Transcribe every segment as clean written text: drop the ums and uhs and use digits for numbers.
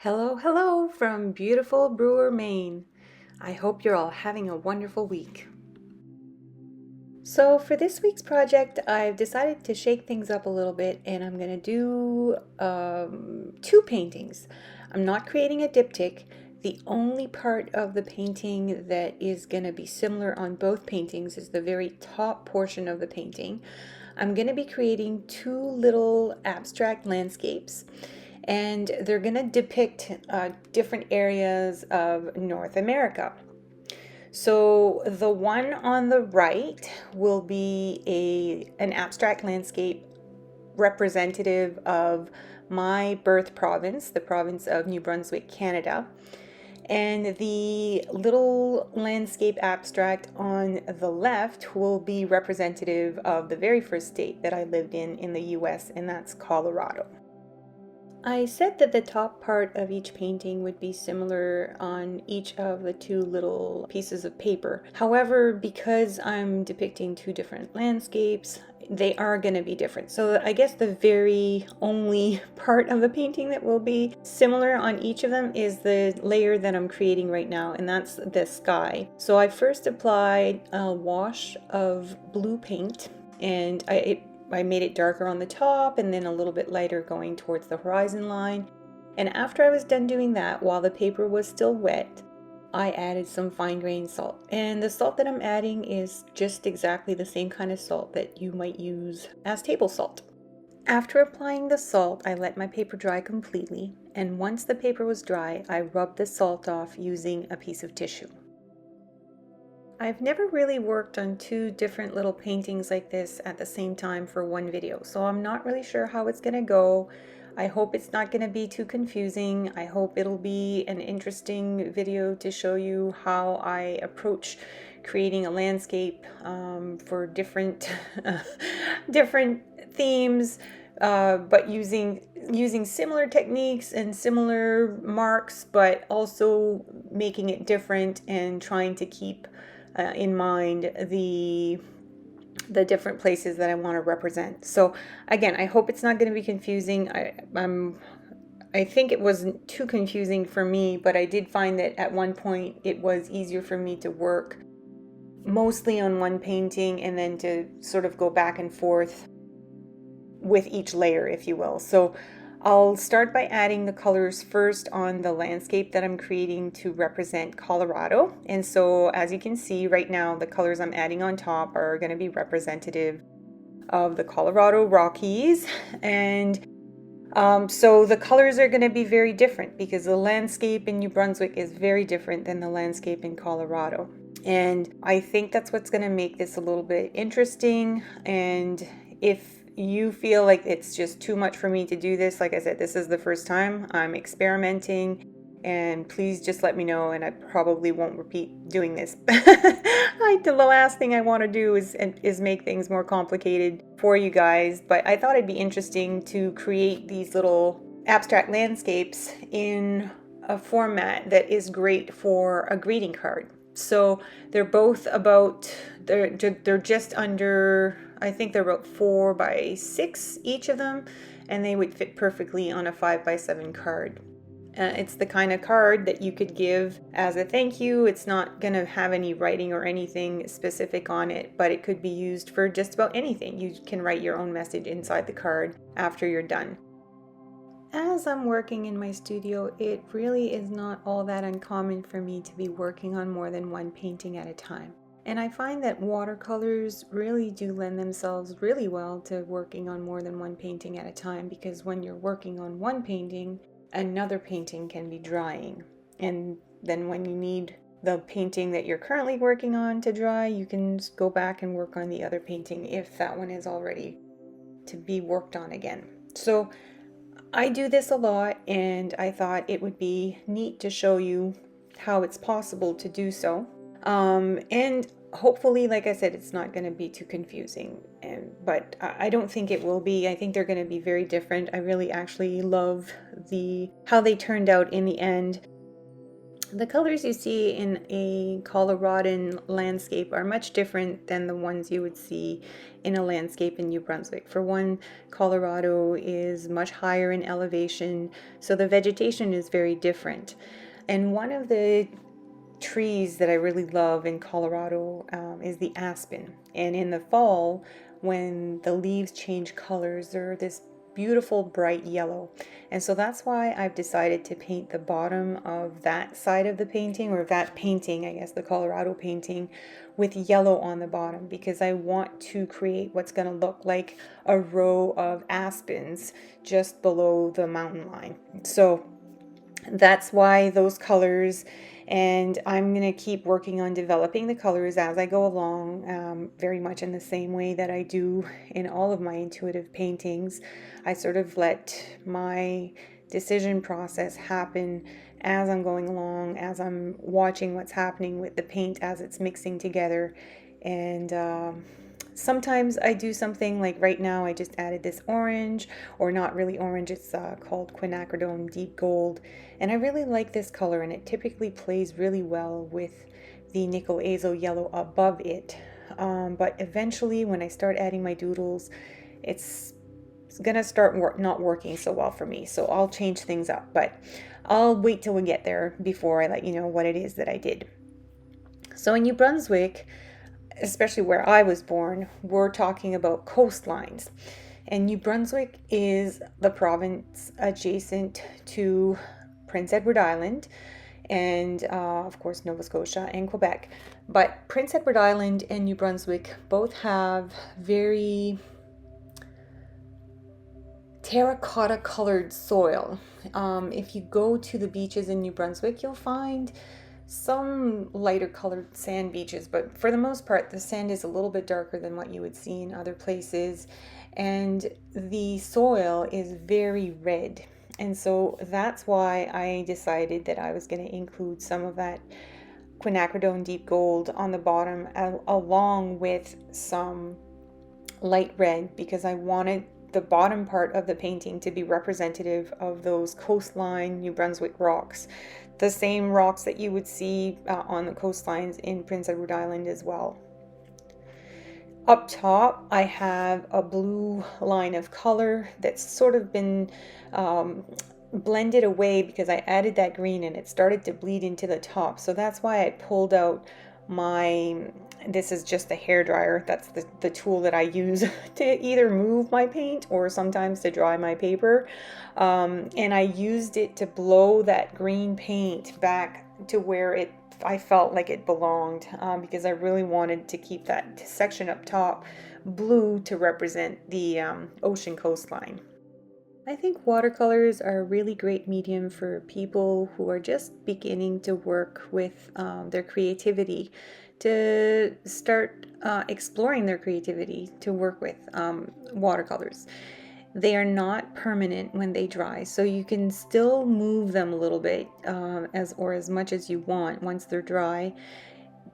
Hello, hello from beautiful Brewer, Maine. I hope you're all having a wonderful week. So for this week's project, I've decided to shake things up a little bit and I'm going to do two paintings. I'm not creating a diptych. The only part of the painting that is going to be similar on both paintings is the very top portion of the painting. I'm going to be creating two little abstract landscapes, and they're going to depict different areas of North America. So the one on the right will be an abstract landscape representative of my birth province, the province of New Brunswick, Canada. And the little landscape abstract on the left will be representative of the very first state that I lived in the US, and that's Colorado. I said that the top part of each painting would be similar on each of the two little pieces of paper. However, because I'm depicting two different landscapes, they are going to be different. So I guess the very only part of the painting that will be similar on each of them is the layer that I'm creating right now, and that's the sky. So I first applied a wash of blue paint, and I made it darker on the top and then a little bit lighter going towards the horizon line. And after I was done doing that, while the paper was still wet, I added some fine grained salt. And the salt that I'm adding is just exactly the same kind of salt that you might use as table salt. After applying the salt, I let my paper dry completely, and once the paper was dry, I rubbed the salt off using a piece of tissue. I've never really worked on two different little paintings like this at the same time for one video, so I'm not really sure how it's gonna go. I hope it's not gonna be too confusing. I hope it'll be an interesting video to show you how I approach creating a landscape for different different themes, but using similar techniques and similar marks, but also making it different and trying to keep in mind the different places that I want to represent. So again, I hope it's not going to be confusing. I think it wasn't too confusing for me, but I did find that at one point it was easier for me to work mostly on one painting and then to sort of go back and forth with each layer, if you will. So I'll start by adding the colors first on the landscape that I'm creating to represent Colorado. And so as you can see right now, the colors I'm adding on top are going to be representative of the Colorado Rockies. And so the colors are going to be very different because the landscape in New Brunswick is very different than the landscape in Colorado. And I think that's what's going to make this a little bit interesting. And if you feel like it's just too much for me to do this, like I said, this is the first time I'm experimenting, and please just let me know, and I probably won't repeat doing this. The last thing I want to do is make things more complicated for you guys, but I thought it'd be interesting to create these little abstract landscapes in a format that is great for a greeting card. So they're both about, they're just under, I think they're about 4 by 6 each of them, and they would fit perfectly on a 5 by 7 card. It's the kind of card that you could give as a thank you. It's not going to have any writing or anything specific on it, but it could be used for just about anything. You can write your own message inside the card after you're done. As I'm working in my studio, it really is not all that uncommon for me to be working on more than one painting at a time. And I find that watercolors really do lend themselves really well to working on more than one painting at a time, because when you're working on one painting, another painting can be drying. And then when you need the painting that you're currently working on to dry, you can go back and work on the other painting if that one is already to be worked on again. So I do this a lot, and I thought it would be neat to show you how it's possible to do so. And hopefully, like I said, it's not going to be too confusing, but I don't think it will be. I think they're going to be very different. I really actually love how they turned out in the end. The colors you see in a Coloradan landscape are much different than the ones you would see in a landscape in New Brunswick. For one, Colorado is much higher in elevation, so the vegetation is very different. And one of the trees that I really love in Colorado is the aspen. And in the fall, when the leaves change colors, they're this beautiful bright yellow. And so that's why I've decided to paint the bottom of that side of the painting, or that painting, I guess the Colorado painting, with yellow on the bottom, because I want to create what's going to look like a row of aspens just below the mountain line. So that's why those colors, and I'm going to keep working on developing the colors as I go along, very much in the same way that I do in all of my intuitive paintings. I sort of let my decision process happen as I'm going along, as I'm watching what's happening with the paint as it's mixing together. And sometimes I do something like right now I just added this orange, or not really orange, it's called quinacridone deep gold, and I really like this color, and it typically plays really well with the nickel azo yellow above it. But eventually when I start adding my doodles, it's gonna start not working so well for me, so I'll change things up, but I'll wait till we get there before I let you know what it is that I did. So in New Brunswick, especially where I was born, we're talking about coastlines. And New Brunswick is the province adjacent to Prince Edward Island and, of course, Nova Scotia and Quebec. But Prince Edward Island and New Brunswick both have very terracotta colored soil. If you go to the beaches in New Brunswick, you'll find some lighter colored sand beaches, but for the most part the sand is a little bit darker than what you would see in other places, and the soil is very red. And so that's why I decided that I was going to include some of that quinacridone deep gold on the bottom, along with some light red, because I wanted the bottom part of the painting to be representative of those coastline New Brunswick rocks, the same rocks that you would see on the coastlines in Prince Edward Island as well. Up top, I have a blue line of color that's sort of been blended away because I added that green and it started to bleed into the top. So that's why I pulled out this is just a hair dryer. That's the tool that I use to either move my paint or sometimes to dry my paper. And I used it to blow that green paint back to where I felt like it belonged, because I really wanted to keep that section up top blue to represent the ocean coastline. I think watercolors are a really great medium for people who are just beginning to work with their creativity, to start exploring their creativity, to work with watercolors. They are not permanent when they dry, so you can still move them a little bit as much as you want once they're dry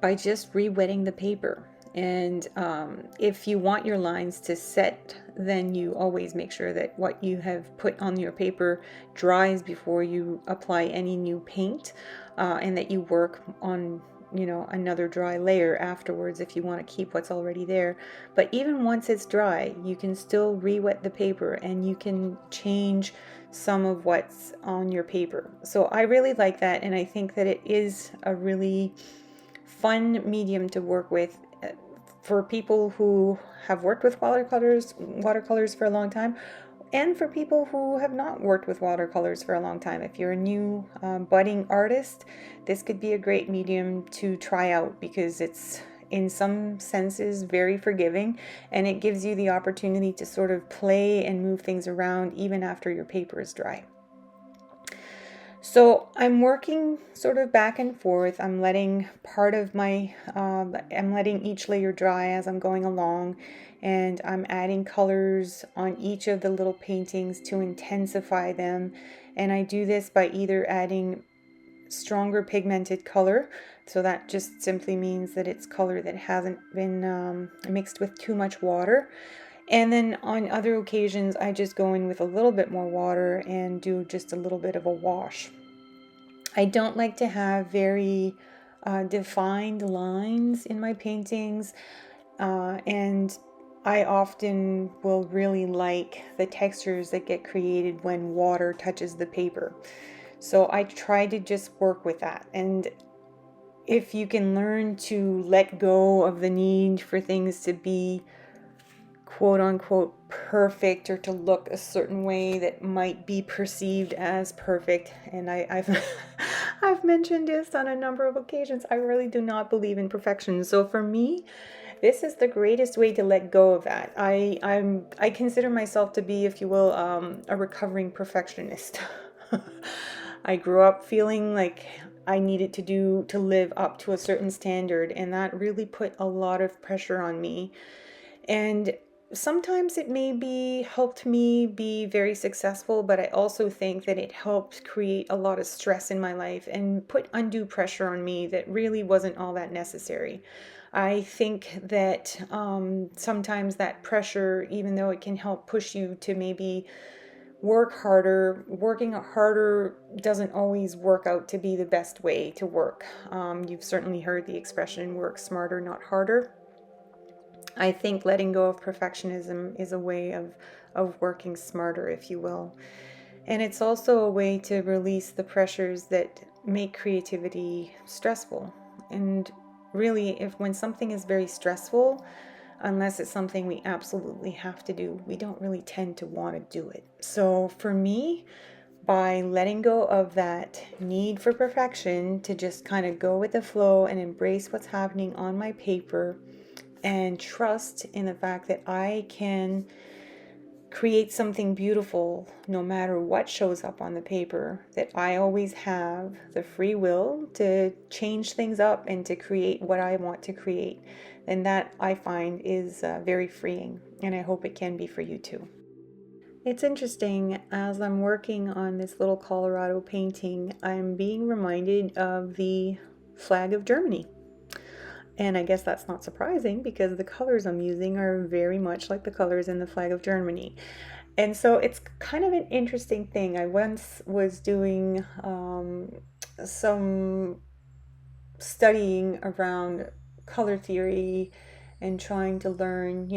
by just re-wetting the paper. And if you want your lines to set, then you always make sure that what you have put on your paper dries before you apply any new paint, and that you work on another dry layer afterwards if you want to keep what's already there. But even once it's dry, you can still re-wet the paper and you can change some of what's on your paper. So I really like that, and I think that it is a really fun medium to work with for people who have worked with watercolors for a long time, and for people who have not worked with watercolors for a long time. If you're a new budding artist, this could be a great medium to try out, because it's in some senses very forgiving, and it gives you the opportunity to sort of play and move things around even after your paper is dry. So I'm working sort of back and forth. I'm letting I'm letting each layer dry as I'm going along, and I'm adding colors on each of the little paintings to intensify them. And I do this by either adding stronger pigmented color, so that just simply means that it's color that hasn't been mixed with too much water. And then on other occasions, I just go in with a little bit more water and do just a little bit of a wash. I don't like to have very defined lines in my paintings, and I often will really like the textures that get created when water touches the paper. So I try to just work with that. And if you can learn to let go of the need for things to be quote unquote perfect, or to look a certain way that might be perceived as perfect, and I've I've mentioned this on a number of occasions, I really do not believe in perfection. So for me, this is the greatest way to let go of that. I consider myself to be, if you will, a recovering perfectionist. I grew up feeling like I needed to live up to a certain standard, and that really put a lot of pressure on me. And sometimes it maybe helped me be very successful, but I also think that it helped create a lot of stress in my life and put undue pressure on me that really wasn't all that necessary. I think that sometimes that pressure, even though it can help push you to maybe work harder, working harder doesn't always work out to be the best way to work. You've certainly heard the expression, work smarter, not harder. I think letting go of perfectionism is a way of working smarter, if you will. And it's also a way to release the pressures that make creativity stressful. And really, if when something is very stressful, unless it's something we absolutely have to do, we don't really tend to want to do it. So for me, by letting go of that need for perfection, to just kind of go with the flow and embrace what's happening on my paper, and trust in the fact that I can create something beautiful no matter what shows up on the paper, that I always have the free will to change things up and to create what I want to create, then that I find is very freeing, and I hope it can be for you too. It's interesting, as I'm working on this little Colorado painting, I'm being reminded of the flag of Germany. And I guess that's not surprising because the colors I'm using are very much like the colors in the flag of Germany. And so it's kind of an interesting thing. I once was doing some studying around color theory and trying to learn,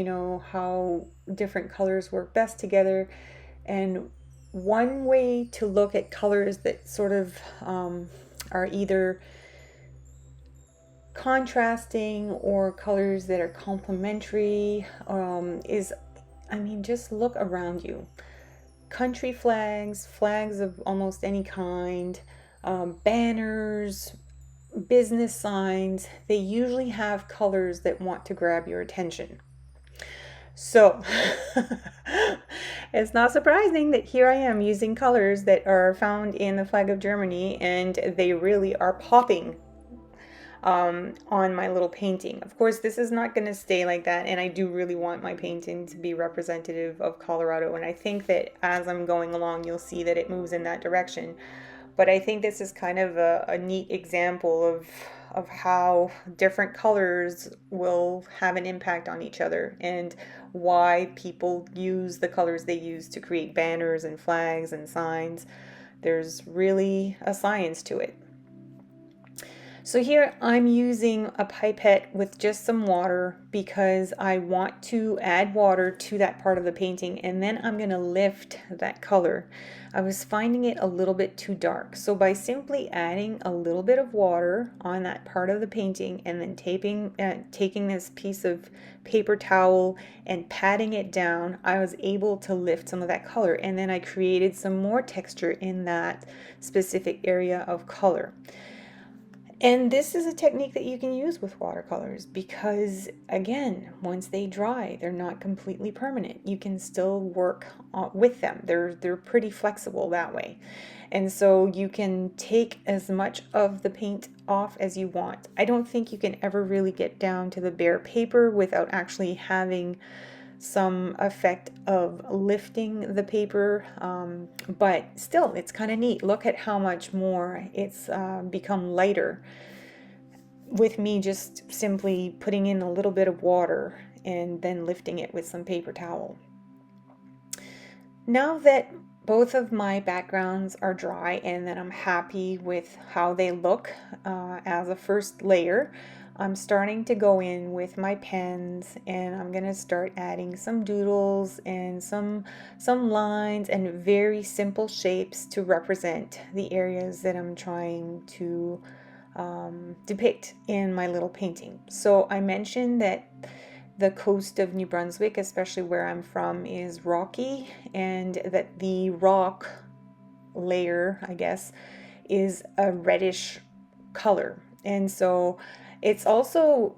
how different colors work best together. And one way to look at colors that sort of are either contrasting or colors that are complementary is, just look around you. Country flags, flags of almost any kind, banners, business signs, they usually have colors that want to grab your attention. So it's not surprising that here I am using colors that are found in the flag of Germany, and they really are popping on my little painting. Of course, this is not going to stay like that, and I do really want my painting to be representative of Colorado, and I think that as I'm going along, you'll see that it moves in that direction. But I think this is kind of a neat example of how different colors will have an impact on each other, and why people use the colors they use to create banners and flags and signs. There's really a science to it. So here I'm using a pipette with just some water because I want to add water to that part of the painting, and then I'm going to lift that color. I was finding it a little bit too dark, so by simply adding a little bit of water on that part of the painting and then taking this piece of paper towel and patting it down, I was able to lift some of that color, and then I created some more texture in that specific area of color. And this is a technique that you can use with watercolors because, again, once they dry, they're not completely permanent. You can still work with them. They're pretty flexible that way. And so you can take as much of the paint off as you want. I don't think you can ever really get down to the bare paper without actually having some effect of lifting the paper, but still it's kind of neat. Look at how much more it's become lighter with me just simply putting in a little bit of water and then lifting it with some paper towel. Now that both of my backgrounds are dry, and then I'm happy with how they look as a first layer. I'm starting to go in with my pens, and I'm gonna start adding some doodles and some lines and very simple shapes to represent the areas that I'm trying to depict in my little painting. So I mentioned that the coast of New Brunswick, especially where I'm from, is rocky, and that the rock layer, I guess, is a reddish color. And so it's also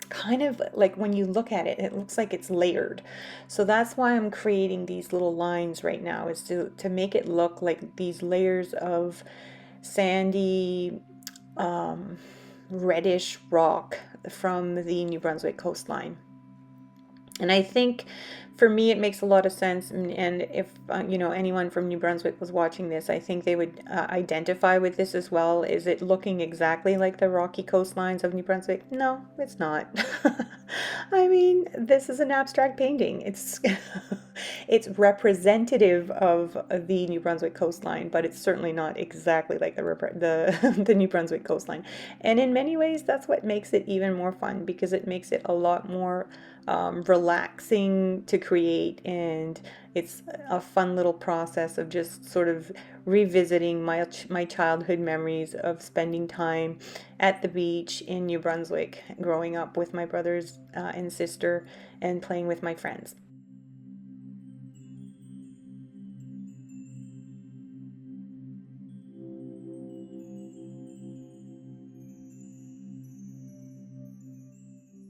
kind of like when you look at it, it looks like it's layered. So that's why I'm creating these little lines right now, is to make it look like these layers of sandy, reddish rock from the New Brunswick coastline. And I think for me it makes a lot of sense, and if you know, anyone from New Brunswick was watching this, I think they would identify with this as well. Is it looking exactly like the rocky coastlines of New Brunswick? No, it's not. I mean, this is an abstract painting. It's it's representative of the New Brunswick coastline, but it's certainly not exactly like the New Brunswick coastline. And in many ways, that's what makes it even more fun, because it makes it a lot more relaxing to create, and it's a fun little process of just sort of revisiting my childhood memories of spending time at the beach in New Brunswick, growing up with my brothers and sister, and playing with my friends.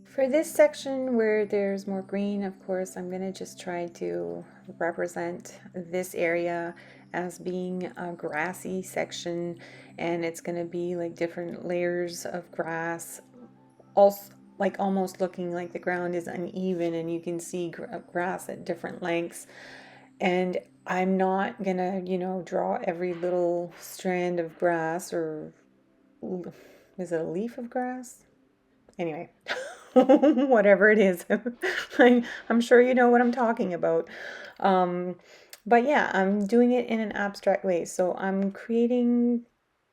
For this section where there's more green, of course, I'm going to just try to represent this area as being a grassy section, and it's going to be like different layers of grass, also like almost looking like the ground is uneven and you can see grass at different lengths. And I'm not gonna, you know, draw every little strand of grass, or is it a leaf of grass? Anyway, whatever it is. I'm sure you know what I'm talking about. Um, but yeah, I'm doing it in an abstract way. So I'm creating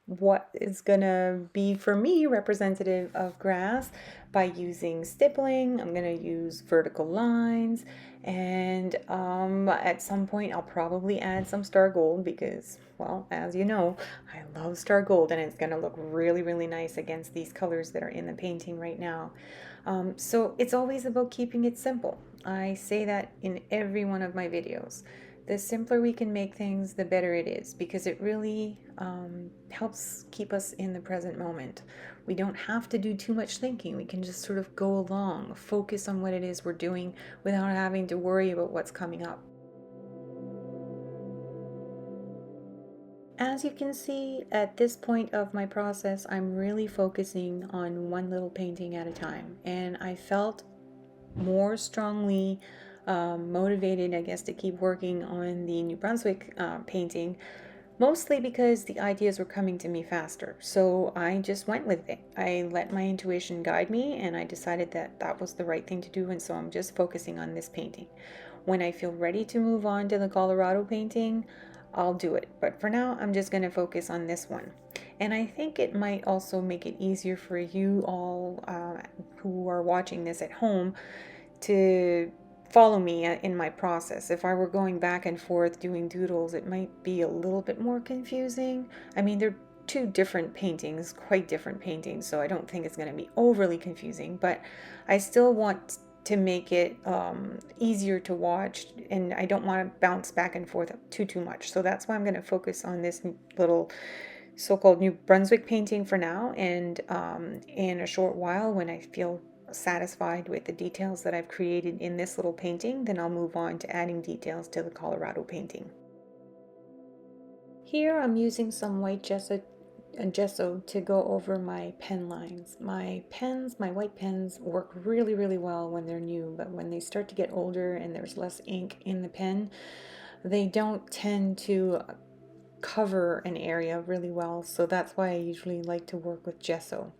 what is gonna be for me representative of grass by using stippling. I'm gonna use vertical lines, and at some point I'll probably add some star gold, because, well, as you know, I love star gold, and it's gonna look really, really nice against these colors that are in the painting right now. So it's always about keeping it simple. I say that in every one of my videos. The simpler we can make things, the better it is, because it really helps keep us in the present moment. We don't have to do too much thinking. We can just sort of go along, focus on what it is we're doing without having to worry about what's coming up. As you can see, at this point of my process, I'm really focusing on one little painting at a time, and I felt more strongly motivated, I guess, to keep working on the New Brunswick painting, mostly because the ideas were coming to me faster. So I just went with it. I let my intuition guide me, and I decided that that was the right thing to do, and so I'm just focusing on this painting. When I feel ready to move on to the Colorado painting, I'll do it. But for now, I'm just going to focus on this one. And I think it might also make it easier for you all who are watching this at home to follow me in my process. If I were going back and forth doing doodles, it might be a little bit more confusing. I mean, they're two different paintings, quite different paintings, so I don't think it's going to be overly confusing, but I still want to make it easier to watch, and I don't want to bounce back and forth too much. So that's why I'm going to focus on this little so-called New Brunswick painting for now, and in a short while, when I feel satisfied with the details that I've created in this little painting, then I'll move on to adding details to the Colorado painting. Here I'm using some white gesso to go over my pen lines. My pens, my white pens, work really, really well when they're new, but when they start to get older and there's less ink in the pen, they don't tend to cover an area really well, so that's why I usually like to work with gesso.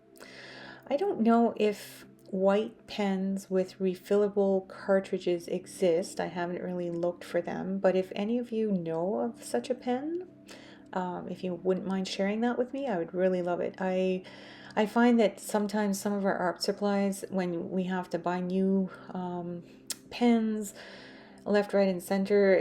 I don't know if white pens with refillable cartridges exist. I haven't really looked for them, but if any of you know of such a pen, if you wouldn't mind sharing that with me, I would really love it. I find that sometimes some of our art supplies, when we have to buy new pens, left, right, and center,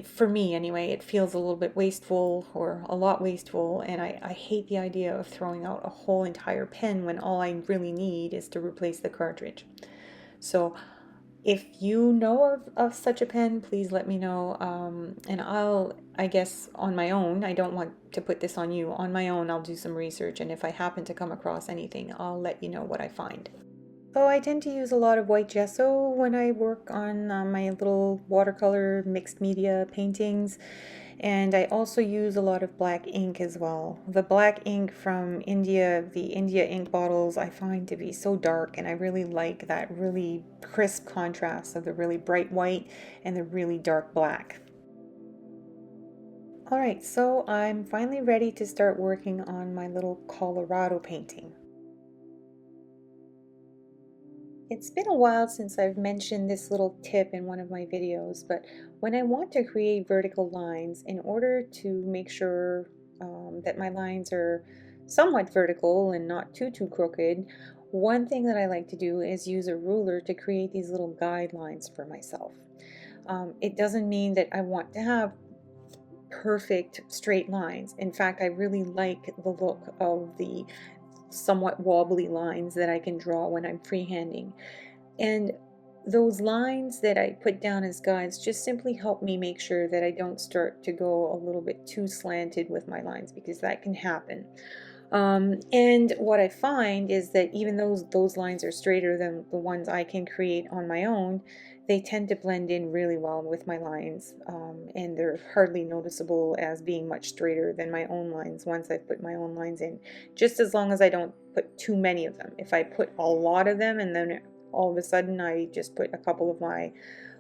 for me anyway, it feels a little bit wasteful or a lot wasteful, and I hate the idea of throwing out a whole entire pen when all I really need is to replace the cartridge. So if you know of such a pen, please let me know, and I guess on my own, I don't want to put this on you, on my own I'll do some research, and if I happen to come across anything, I'll let you know what I find. Oh, I tend to use a lot of white gesso when I work on my little watercolor mixed media paintings, and I also use a lot of black ink as well. The black ink from India, the India ink bottles, I find to be so dark, and I really like that really crisp contrast of the really bright white and the really dark black. All right, so I'm finally ready to start working on my little Colorado painting. It's been a while since I've mentioned this little tip in one of my videos, but when I want to create vertical lines, in order to make sure that my lines are somewhat vertical and not too crooked, one thing that I like to do is use a ruler to create these little guidelines for myself. It doesn't mean that I want to have perfect straight lines. In fact, I really like the look of the somewhat wobbly lines that I can draw when I'm freehanding. And those lines that I put down as guides just simply help me make sure that I don't start to go a little bit too slanted with my lines, because that can happen. And what I find is that even though those lines are straighter than the ones I can create on my own, they tend to blend in really well with my lines, and they're hardly noticeable as being much straighter than my own lines once I've put my own lines in, just as long as I don't put too many of them. If I put a lot of them and then all of a sudden I just put a couple of my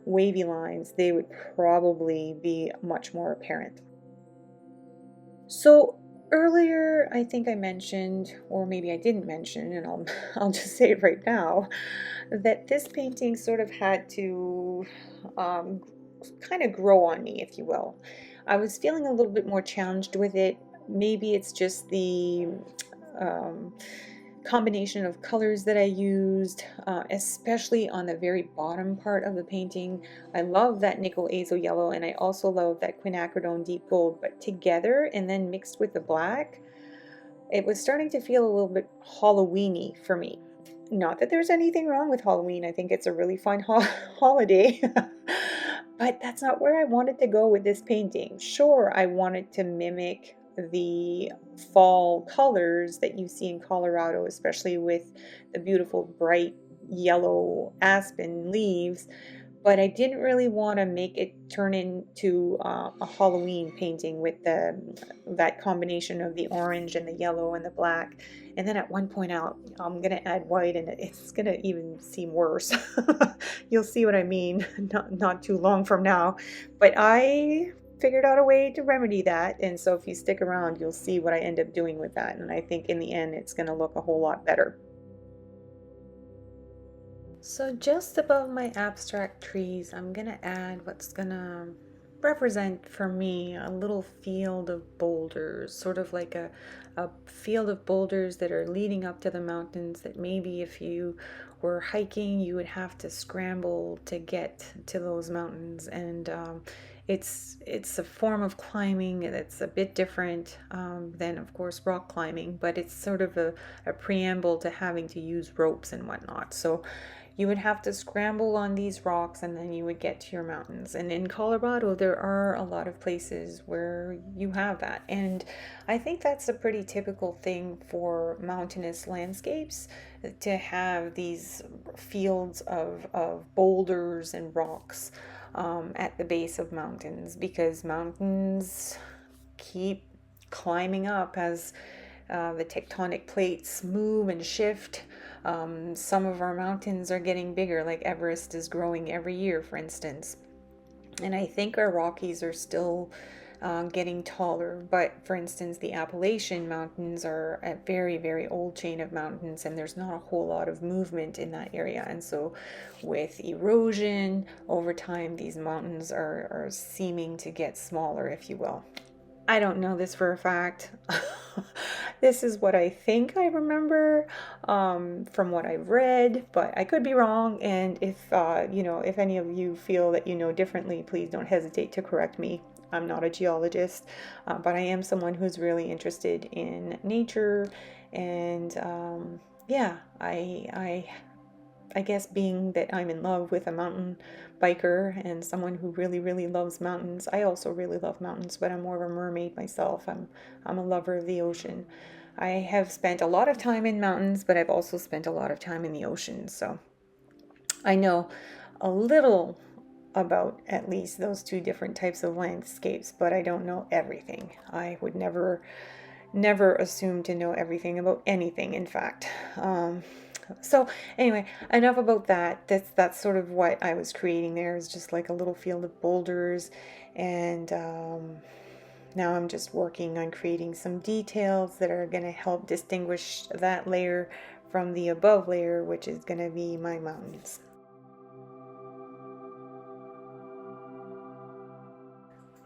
wavy lines, they would probably be much more apparent. So earlier, I think I mentioned, or maybe I didn't mention, and I'll just say it right now, that this painting sort of had to kind of grow on me, if you will. I was feeling a little bit more challenged with it. Maybe it's just the um, combination of colors that I used, especially on the very bottom part of the painting. I love that nickel azo yellow, and I also love that quinacridone deep gold, but together and then mixed with the black, it was starting to feel a little bit Halloweeny for me. Not that there's anything wrong with Halloween, I think it's a really fun holiday. But that's not where I wanted to go with this painting. Sure, I wanted to mimic the fall colors that you see in Colorado, especially with the beautiful bright yellow aspen leaves, but I didn't really want to make it turn into a Halloween painting with that combination of the orange and the yellow and the black. And then at one point out, I'm going to add white, and it's going to even seem worse. You'll see what I mean not too long from now. But I figured out a way to remedy that. And so if you stick around, you'll see what I end up doing with that. And I think in the end, it's going to look a whole lot better. So just above my abstract trees, I'm gonna add what's gonna represent for me a little field of boulders, sort of like a field of boulders that are leading up to the mountains, that maybe if you were hiking, you would have to scramble to get to those mountains. And it's a form of climbing that's a bit different than, of course, rock climbing, but it's sort of a preamble to having to use ropes and whatnot. So you would have to scramble on these rocks, and then you would get to your mountains. And in Colorado, there are a lot of places where you have that. And I think that's a pretty typical thing for mountainous landscapes, to have these fields of boulders and rocks at the base of mountains, because mountains keep climbing up as the tectonic plates move and shift. Some of our mountains are getting bigger, like Everest is growing every year, for instance. And I think our Rockies are still getting taller. But for instance, the Appalachian Mountains are a very, very old chain of mountains, and there's not a whole lot of movement in that area. And so with erosion over time, these mountains are seeming to get smaller, if you will. I don't know this for a fact. This is what I think I remember from what I've read, but I could be wrong. And if if any of you feel that you know differently, please don't hesitate to correct me. I'm not a geologist, but I am someone who's really interested in nature, and yeah, I guess being that I'm in love with a mountain biker and someone who really, really loves mountains, I also really love mountains, but I'm more of a mermaid myself. I'm a lover of the ocean. I have spent a lot of time in mountains, but I've also spent a lot of time in the ocean. So I know a little about at least those two different types of landscapes, but I don't know everything. I would never assume to know everything about anything, in fact. So anyway, enough about that. That's sort of what I was creating there, is just like a little field of boulders. And now I'm just working on creating some details that are going to help distinguish that layer from the above layer, which is going to be my mountains.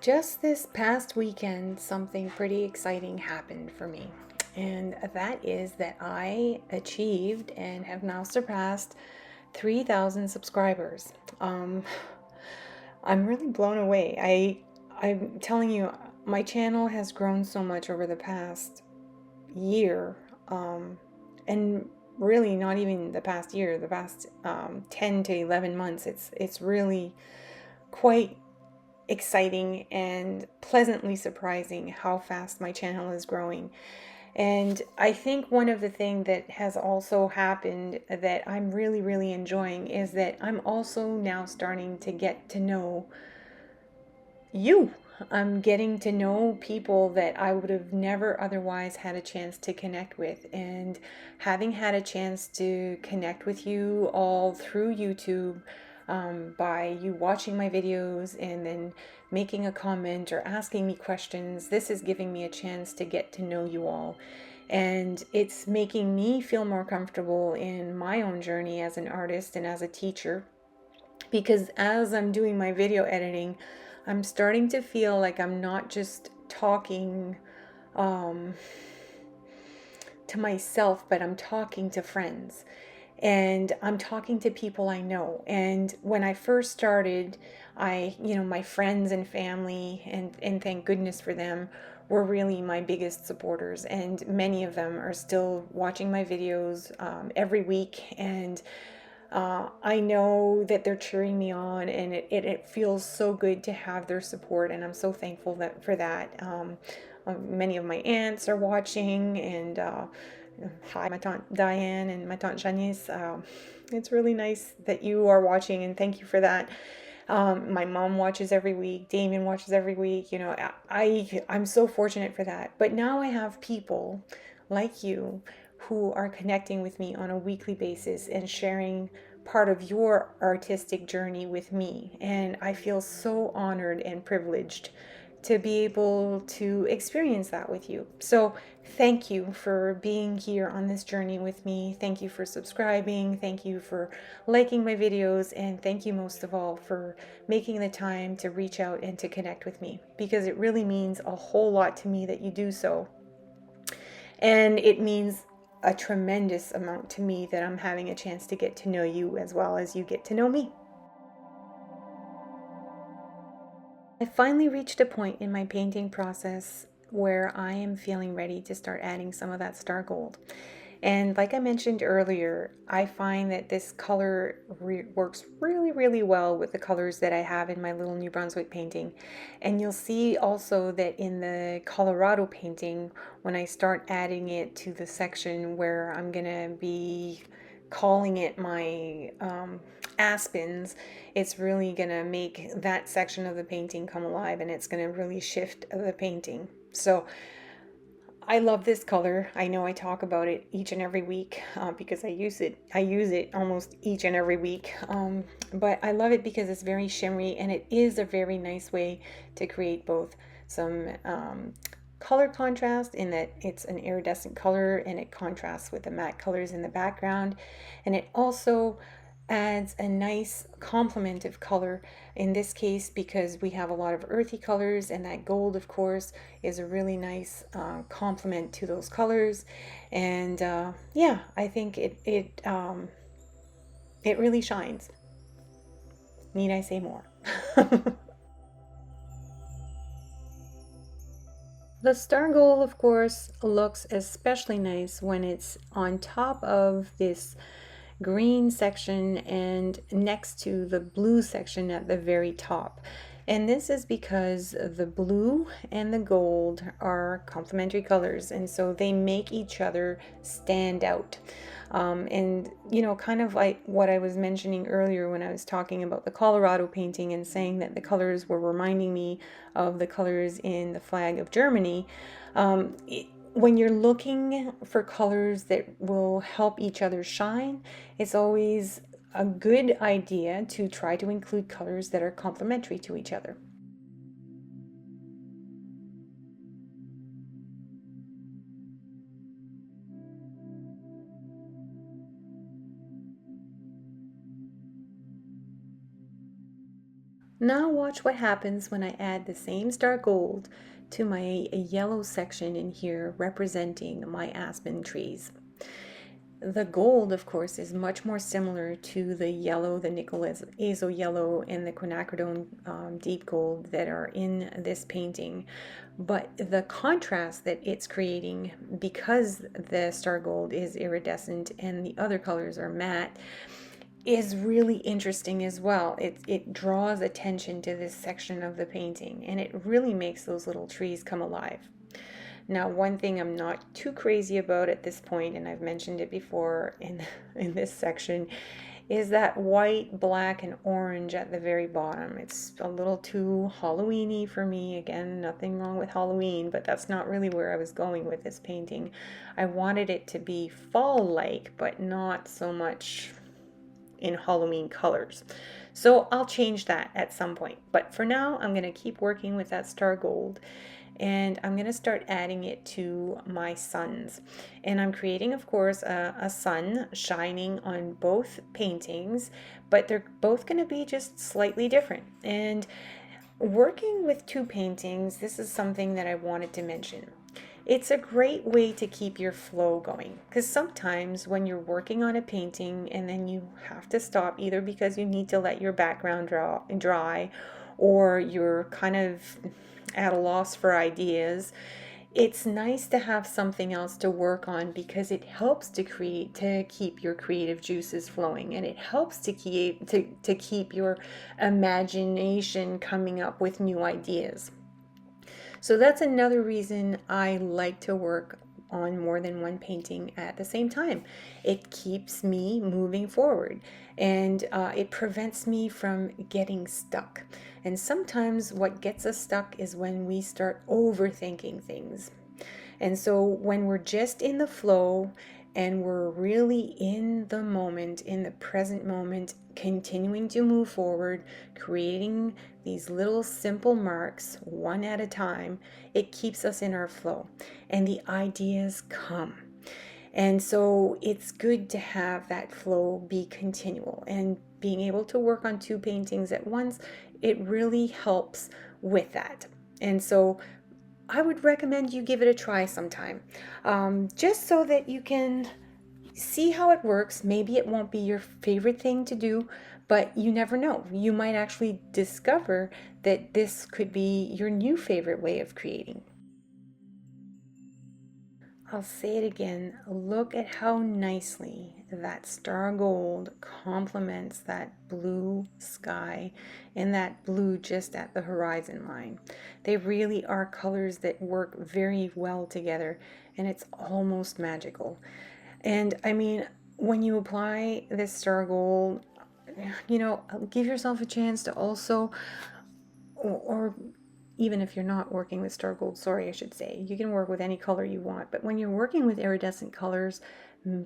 Just this past weekend, something pretty exciting happened for me. And that is that I achieved and have now surpassed 3,000 subscribers. I'm really blown away. I'm telling you, my channel has grown so much over the past year, and really not even the past year, the past 10 to 11 months. It's really quite exciting and pleasantly surprising how fast my channel is growing. And I think one of the things that has also happened that I'm really, really enjoying is that I'm also now starting to get to know you. I'm getting to know people that I would have never otherwise had a chance to connect with. And having had a chance to connect with you all through YouTube, by you watching my videos and then making a comment or asking me questions, this is giving me a chance to get to know you all. And it's making me feel more comfortable in my own journey as an artist and as a teacher. Because as I'm doing my video editing, I'm starting to feel like I'm not just talking to myself, but I'm talking to friends. And I'm talking to people I know. And when I first started, my friends and family, and thank goodness for them, were really my biggest supporters. And many of them are still watching my videos every week. And I know that they're cheering me on, and it feels so good to have their support. And I'm so thankful for that. Many of my aunts are watching, and hi, my Tante Diane and my Tante Janice. It's really nice that you are watching, and thank you for that. My mom watches every week. Damien watches every week. I'm so fortunate for that. But now I have people like you who are connecting with me on a weekly basis and sharing part of your artistic journey with me. And I feel so honored and privileged to be able to experience that with you. So thank you for being here on this journey with me. Thank you for subscribing. Thank you for liking my videos. And thank you most of all for making the time to reach out and to connect with me, because it really means a whole lot to me that you do so. And it means a tremendous amount to me that I'm having a chance to get to know you as well as you get to know me. I finally reached a point in my painting process where I am feeling ready to start adding some of that star gold. And like I mentioned earlier, I find that this color works really, really well with the colors that I have in my little New Brunswick painting. And you'll see also that in the Colorado painting, when I start adding it to the section where I'm gonna be calling it my aspens, it's really gonna make that section of the painting come alive, and it's gonna really shift the painting. So I love this color. I know I talk about it each and every week because I use it almost each and every week. But I love it because it's very shimmery, and it is a very nice way to create both some color contrast in that it's an iridescent color and it contrasts with the matte colors in the background, and it also adds a nice complement of color in this case because we have a lot of earthy colors, and that gold of course is a really nice complement to those colors. And yeah, I think it really shines. Need I say more? The star gold, of course, looks especially nice when it's on top of this green section and next to the blue section at the very top. And this is because the blue and the gold are complementary colors, and so they make each other stand out. And you know, kind of like what I was mentioning earlier when I was talking about the Colorado painting and saying that the colors were reminding me of the colors in the flag of Germany. When you're looking for colors that will help each other shine, it's always a good idea to try to include colors that are complementary to each other. Now watch what happens when I add the same star gold to my yellow section in here representing my aspen trees. The gold, of course, is much more similar to the yellow, the nickel azo yellow, and the quinacridone deep gold that are in this painting. But the contrast that it's creating, because the star gold is iridescent and the other colors are matte, is really interesting as well. It draws attention to this section of the painting, and it really makes those little trees come alive. Now, one thing I'm not too crazy about at this point, and I've mentioned it before in this section, is that white, black, and orange at the very bottom. It's a little too Halloween-y for me. Again, nothing wrong with Halloween, but that's not really where I was going with this painting. I wanted it to be fall-like, but not so much in Halloween colors. So I'll change that at some point. But for now, I'm going to keep working with that star gold, and I'm going to start adding it to my suns. And I'm creating, of course, a sun shining on both paintings, but they're both going to be just slightly different. And working with two paintings, this is something that I wanted to mention. It's a great way to keep your flow going, because sometimes when you're working on a painting and then you have to stop either because you need to let your background dry or you're kind of at a loss for ideas, it's nice to have something else to work on because it helps to keep your creative juices flowing, and it helps to keep your imagination coming up with new ideas. So that's another reason I like to work on more than one painting at the same time. It keeps me moving forward, and it prevents me from getting stuck. And sometimes what gets us stuck is when we start overthinking things. And so when we're just in the flow and we're really in the moment, in the present moment, continuing to move forward, creating these little simple marks one at a time, it keeps us in our flow and the ideas come. And so it's good to have that flow be continual, and being able to work on two paintings at once, it really helps with that. And so I would recommend you give it a try sometime, just so that you can see how it works. Maybe it won't be your favorite thing to do, but you never know. You might actually discover that this could be your new favorite way of creating. I'll say it again. Look at how nicely that star gold complements that blue sky and that blue just at the horizon line. They really are colors that work very well together, and it's almost magical. And I mean, when you apply this star gold, you know, give yourself a chance to also, or even if you're not working with star gold, sorry, I should say, you can work with any color you want. But when you're working with iridescent colors,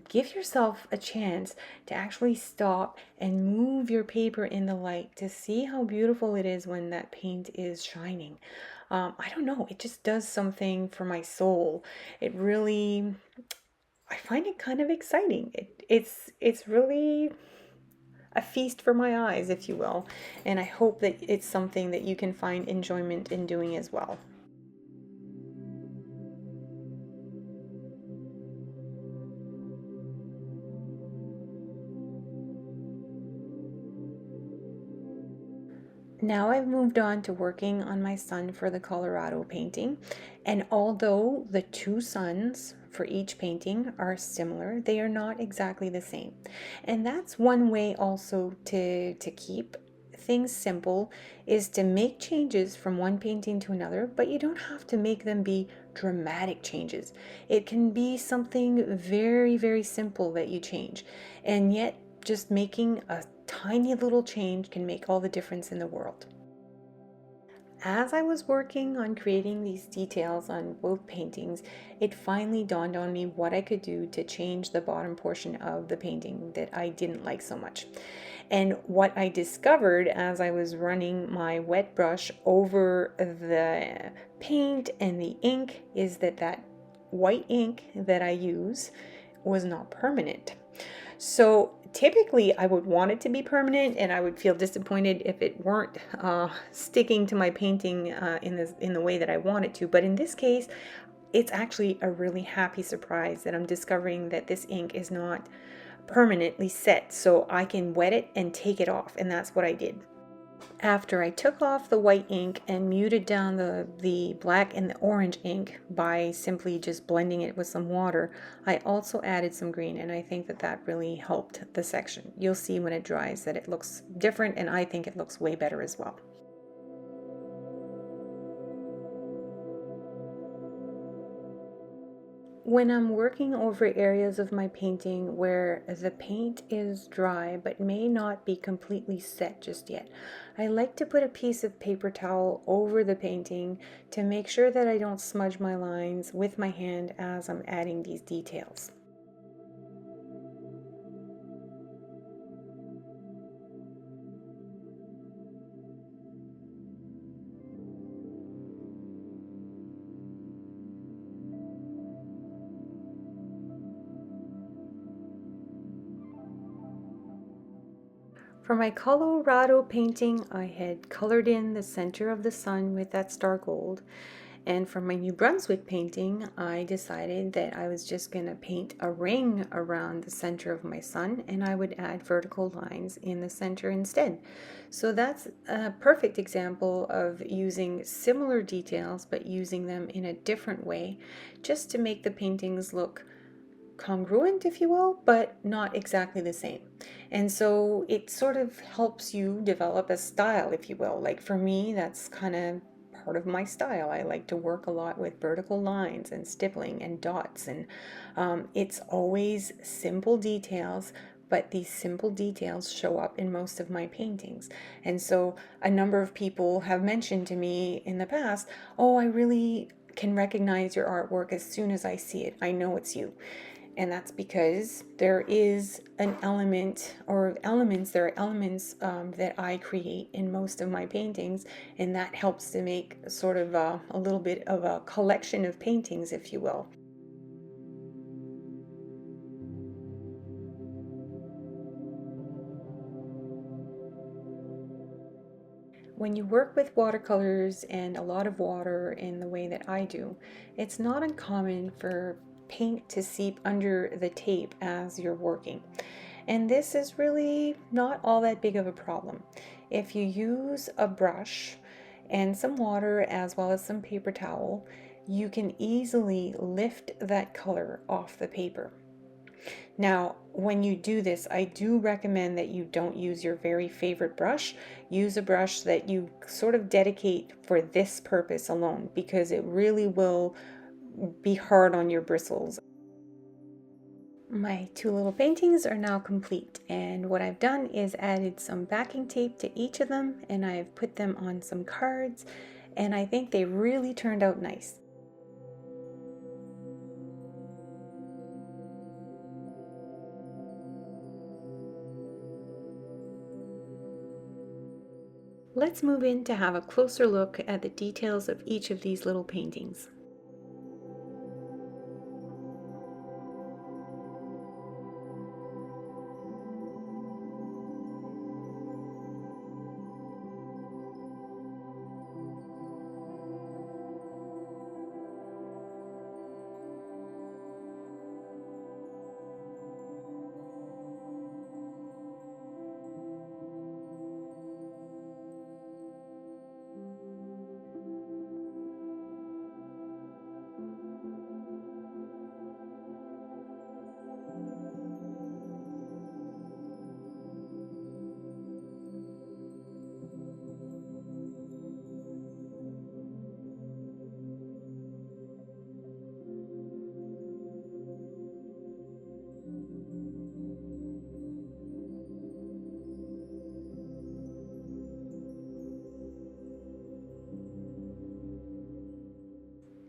give yourself a chance to actually stop and move your paper in the light to see how beautiful it is when that paint is shining. I don't know, it just does something for my soul. It really, I find it kind of exciting. It's really a feast for my eyes, if you will, and I hope that it's something that you can find enjoyment in doing as well. Now I've moved on to working on my sun for the Colorado painting, and although the two suns for each painting are similar, they are not exactly the same. And that's one way also to keep things simple, is to make changes from one painting to another, but you don't have to make them be dramatic changes. It can be something very, very simple that you change, and yet just making a tiny little change can make all the difference in the world. As I was working on creating these details on both paintings, it finally dawned on me what I could do to change the bottom portion of the painting that I didn't like so much. And what I discovered as I was running my wet brush over the paint and the ink is that that white ink that I use was not permanent. So typically I would want it to be permanent, and I would feel disappointed if it weren't sticking to my painting in the way that I want it to. But in this case, it's actually a really happy surprise that I'm discovering that this ink is not permanently set, so I can wet it and take it off, and that's what I did. After I took off the white ink and muted down the black and the orange ink by simply just blending it with some water, I also added some green, and I think that that really helped the section. You'll see when it dries that it looks different, and I think it looks way better as well. When I'm working over areas of my painting where the paint is dry but may not be completely set just yet, I like to put a piece of paper towel over the painting to make sure that I don't smudge my lines with my hand as I'm adding these details. For my Colorado painting, I had colored in the center of the sun with that star gold. And for my New Brunswick painting, I decided that I was just going to paint a ring around the center of my sun, and I would add vertical lines in the center instead. So that's a perfect example of using similar details but using them in a different way, just to make the paintings look congruent, if you will, but not exactly the same. And so it sort of helps you develop a style, if you will. Like for me, that's kind of part of my style. I like to work a lot with vertical lines and stippling and dots, and it's always simple details, but these simple details show up in most of my paintings. And so a number of people have mentioned to me in the past, oh, I really can recognize your artwork as soon as I see it. I know it's you. And that's because there is an element, or elements, there are elements that I create in most of my paintings, and that helps to make sort of a little bit of a collection of paintings, if you will. When you work with watercolors and a lot of water in the way that I do, it's not uncommon for paint to seep under the tape as you're working. And this is really not all that big of a problem. If you use a brush and some water as well as some paper towel, you can easily lift that color off the paper. Now, when you do this, I do recommend that you don't use your very favorite brush. Use a brush that you sort of dedicate for this purpose alone, because it really will be hard on your bristles. My two little paintings are now complete, and what I've done is added some backing tape to each of them, and I've put them on some cards, and I think they really turned out nice. Let's move in to have a closer look at the details of each of these little paintings.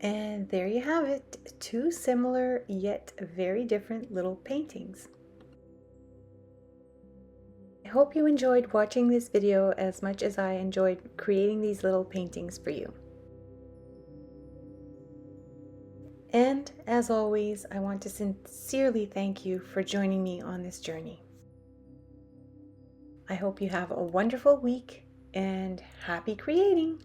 And there you have it, two similar yet very different little paintings. I hope you enjoyed watching this video as much as I enjoyed creating these little paintings for you. And as always, I want to sincerely thank you for joining me on this journey. I hope you have a wonderful week and happy creating!